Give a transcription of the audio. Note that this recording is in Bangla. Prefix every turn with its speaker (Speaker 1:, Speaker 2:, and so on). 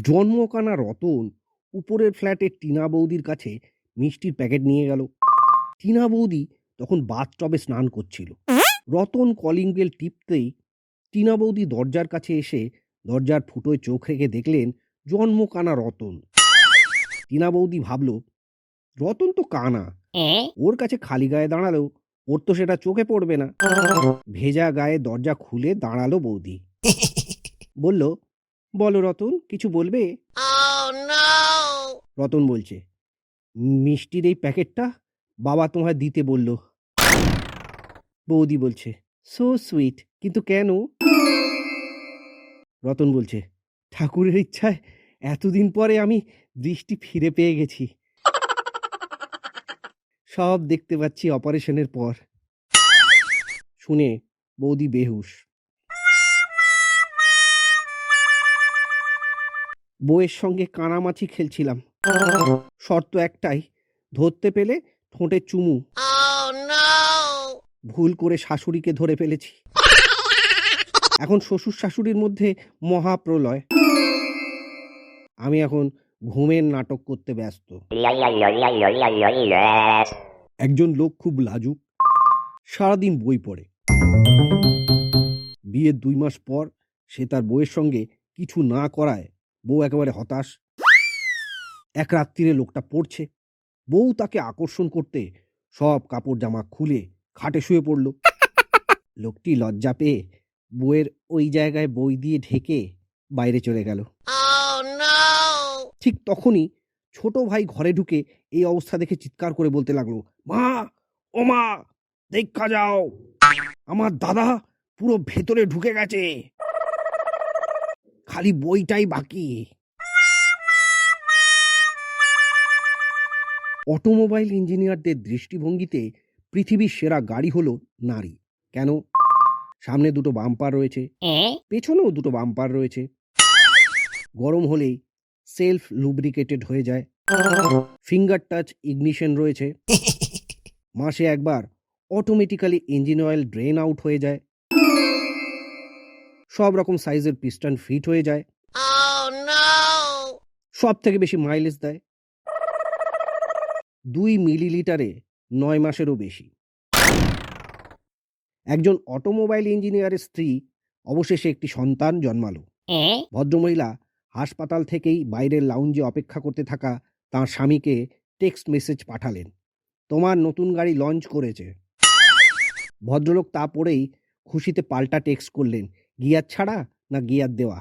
Speaker 1: জন্মকানা রতন উপরের ফ্ল্যাটের টিনা বৌদির কাছে মিষ্টির প্যাকেট নিয়ে গেল। টিনা বৌদি তখন বাথটবে স্নান করছিল। রতন কলিং বেল টিপতেই টিনা বৌদি দরজার কাছে এসে দরজার ফুটোয় চোখ রেখে দেখলেন জন্মকানা রতন। টিনা বৌদি ভাবল, রতন তো কানা, ওর কাছে খালি গায়ে দাঁড়ালেও ওর তো সেটা চোখে পড়বে না। ভেজা গায়ে দরজা খুলে দাঁড়ালো বৌদি। বলল, বলো রতন, কিছু বলবে? রতন বলছে, মিষ্টির এই প্যাকেটটা বাবা তোমায় দিতে বলল। বৌদি বলছে, সো সুইট, কিন্তু কেন? রতন বলছে, ঠাকুরের ইচ্ছায় এতদিন পরে আমি দৃষ্টি ফিরে পেয়ে গেছি। সব দেখতে পাচ্ছি অপারেশনের পর। শুনে বৌদি বেহুশ। বউয়ের সঙ্গে কানামাছি খেলছিলাম, শর্ত একটাই, ধরতে পেলে ঠোঁটে চুমু। ভুল করে শাশুড়িকে ধরে ফেলেছি। এখন শ্বশুর শাশুড়ির মধ্যে মহাপ্রলয়। আমি এখন ঘুমের নাটক করতে ব্যস্ত। একজন লোক খুব লাজুক, সারাদিন বই পড়ে। বিয়ের 2 মাস পর সে তার বউয়ের সঙ্গে কিছু না করায় বউ একেবারে হতাশ। এক রাত্রিরে লোকটা পড়ছে, বউ তাকে আকর্ষণ করতে সব কাপড় জামা খুলে খাটে শুয়ে পড়ল। লোকটি লজ্জা পেয়ে বউয়ের ওই জায়গায় বই দিয়ে ঢেকে বাইরে চলে গেল। ঠিক তখনই ছোট ভাই ঘরে ঢুকে এই অবস্থা দেখে চিৎকার করে বলতে লাগলো, মা, ও মা, দেখা যাও, আমার দাদা পুরো ভেতরে ঢুকে গেছে, খালি বইটাই বাকি। অটোমোবাইল ইঞ্জিনিয়ারদের দৃষ্টিভঙ্গিতে পৃথিবীর সেরা গাড়ি হলো নারী। কেন? সামনে 2টো বাম্পার রয়েছে, পেছনেও 2টো বাম্পার রয়েছে। গরম হলেই সেলফ লুব্রিকেটেড হয়ে যায়। ফিঙ্গার টাচ ইগনিশন রয়েছে। মাসে একবার automatically engine oil drain out হয়ে যায়। সব রকম সাইজের পিস্টন ফিট হয়ে যায়। সব থেকে বেশি মাইলেজ দেয়, 2 মিলিলিটারে 9 মাসেরও বেশি। একজন অটোমোবাইল ইঞ্জিনিয়ারের স্ত্রী অবশেষে একটি সন্তান জন্মালো। ভদ্রমহিলা হাসপাতাল থেকেই বাইরের লাউঞ্জে অপেক্ষা করতে থাকা তাঁর স্বামীকে টেক্সট মেসেজ পাঠালেন, তোমার নতুন গাড়ি লঞ্চ করেছে। ভদ্রলোক তা পড়েই খুশিতে পাল্টা টেক্সট করলেন, গিয়ার ছাড়া না গিয়ার দেওয়া।